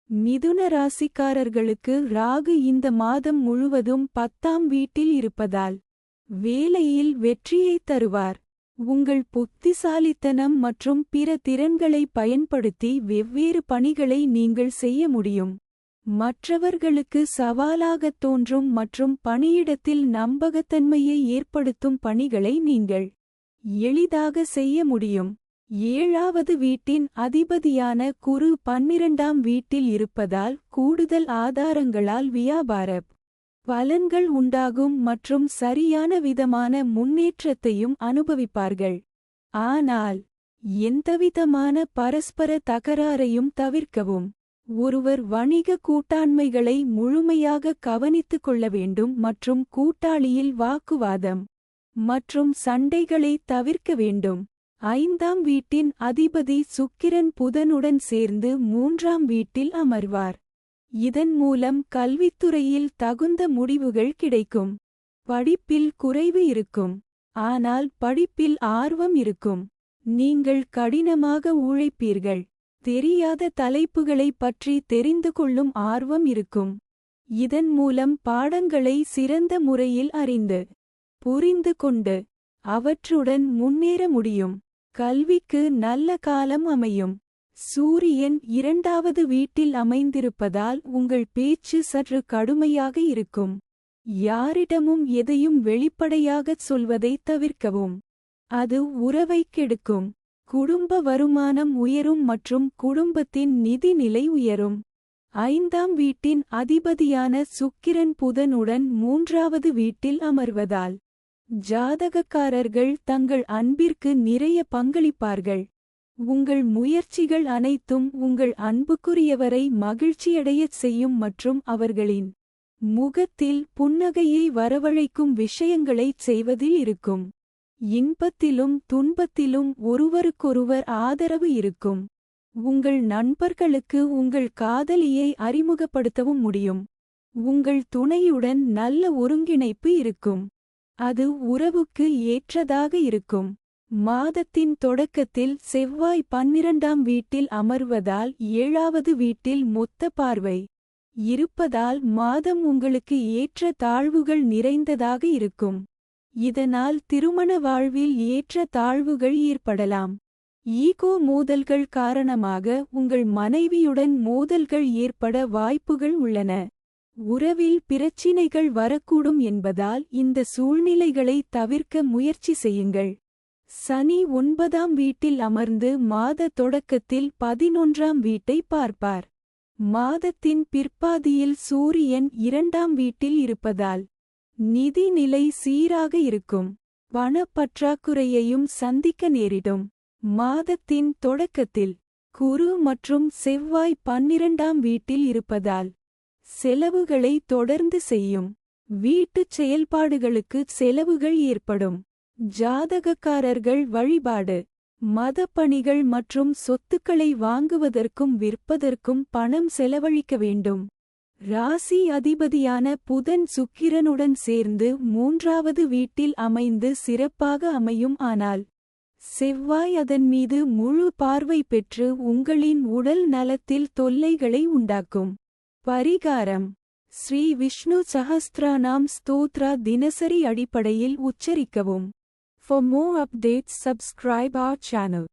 மிதுன ராசிக்காரர்களுக்கு ராகு இந்த மாதம் முழுவதும் 10ஆம் வீட்டில் இருப்பதால் வேலையில் வெற்றியைத் தருவார். உங்கள் புத்திசாலித்தனம் மற்றும் பிற திறன்களை பயன்படுத்தி வெவ்வேறு பணிகளை நீங்கள் செய்ய முடியும். மற்றவர்களுக்கு சவாலாகத் தோன்றும் மற்றும் பணியிடத்தில் நம்பகத்தன்மையை ஏற்படுத்தும் பணிகளை நீங்கள் எளிதாக செய்ய முடியும். 7வது வீட்டின் அதிபதியான குரு 12ஆம் வீட்டில் இருப்பதால் கூடுதல் ஆதாரங்களால் வியாபார பலன்கள் உண்டாகும் மற்றும் சரியான விதமான முன்னேற்றத்தையும் அனுபவிப்பார்கள். ஆனால் எந்தவிதமான பரஸ்பர தகராறையும் தவிர்க்கவும். ஒருவர் வணிக கூட்டாண்மைகளை முழுமையாக கவனித்துக் கொள்ள வேண்டும் மற்றும் கூட்டாளியில் வாக்குவாதம் மற்றும் சண்டைகளை தவிர்க்க வேண்டும். 5ஆம் வீட்டின் அதிபதி சுக்கிரன் புதனுடன் சேர்ந்து 3ஆம் வீட்டில் அமர்வார். இதன் மூலம் கல்வித்துறையில் தகுந்த முடிவுகள் கிடைக்கும். படிப்பில் குறைவு இருக்கும், ஆனால் படிப்பில் ஆர்வம் இருக்கும். நீங்கள் கடினமாக உழைப்பீர்கள். தெரியாத தலைப்புகளைப் பற்றி தெரிந்து கொள்ளும் ஆர்வம் இருக்கும். இதன் மூலம் பாடங்களை சிறந்த முறையில் அறிந்து புரிந்து கொண்டு அவற்றுடன் முன்னேற முடியும். கல்விக்கு நல்ல காலம் அமையும். சூரியன் 2வது வீட்டில் அமைந்திருப்பதால் உங்கள் பேச்சு சற்று கடுமையாக இருக்கும். யாரிடமும் எதையும் வெளிப்படையாகச் சொல்வதைத் தவிர்க்கவும். அது உறவைக் கெடுக்கும். குடும்ப வருமானம் உயரும் மற்றும் குடும்பத்தின் நிதி நிலை உயரும். 5ஆம் வீட்டின் அதிபதியான சுக்கிரன் புதனுடன் 3வது வீட்டில் அமர்வதால் ஜாதகக்காரர்கள் தங்கள் அன்பிற்கு நிறைய பங்களிப்பார்கள். உங்கள் முயற்சிகள் அனைத்தும் உங்கள் அன்புக்குரியவரை மகிழ்ச்சியடையச் செய்யும் மற்றும் அவர்களின் முகத்தில் புன்னகையை வரவழைக்கும் விஷயங்களைச் செய்வதில் இருக்கும். இன்பத்திலும் துன்பத்திலும் ஒருவருக்கொருவர் ஆதரவு இருக்கும். உங்கள் நண்பர்களுக்கு உங்கள் காதலியை அறிமுகப்படுத்தவும் முடியும். உங்கள் துணையுடன் நல்ல ஒருங்கிணைப்பு இருக்கும். அது உறவுக்கு ஏற்றதாக இருக்கும். மாதத்தின் தொடக்கத்தில் செவ்வாய் 12ஆம் வீட்டில் அமர்வதால் 7வது வீட்டில் மொத்த பார்வை இருப்பதால் மாதம் உங்களுக்கு ஏற்ற தாழ்வுகள் நிறைந்ததாக இருக்கும். இதனால் திருமண வாழ்வில் ஏற்ற தாழ்வுகள் ஏற்படலாம். ஈகோ மோதல்கள் காரணமாக உங்கள் மனைவியுடன் மோதல்கள் ஏற்பட வாய்ப்புகள் உள்ளன. உறவில் பிரச்சினைகள் வரக்கூடும் என்பதால் இந்த சூழ்நிலைகளை தவிர்க்க முயற்சி செய்யுங்கள். சனி 9ஆம் வீட்டில் அமர்ந்து மாத தொடக்கத்தில் 11ஆம் வீட்டை பார்ப்பார். மாதத்தின் பிற்பாதியில் சூரியன் 2ஆம் வீட்டில் இருப்பதால் நிதி நிலை சீராக இருக்கும். பணப்பற்றாக்குறையையும் சந்திக்க நேரிடும். மாதத்தின் தொடக்கத்தில் குரு மற்றும் செவ்வாய் 12ஆம் வீட்டில் இருப்பதால் செலவுகளை தொடர்ந்து செய்யும். வீட்டுச் செயல்பாடுகளுக்கு செலவுகள் ஏற்படும். ஜாதகக்காரர்கள் வழிபாடு, மதப்பணிகள் மற்றும் சொத்துக்களை வாங்குவதற்கும் விற்பதற்கும் பணம் செலவழிக்க வேண்டும். ராசி அதிபதியான புதன் சுக்கிரனுடன் சேர்ந்து 3வது வீட்டில் அமைந்து சிறப்பாக அமையும். ஆனால் செவ்வாய் அதன் மீது முழு பார்வை பெற்று உங்களின் உடல் நலத்தில் தொல்லைகளை உண்டாக்கும். பரிகாரம்: ஸ்ரீ விஷ்ணு சஹஸ்ரநாம் ஸ்தோத்ரா தினசரி அடிப்படையில் உச்சரிக்கவும். For more updates, subscribe our channel.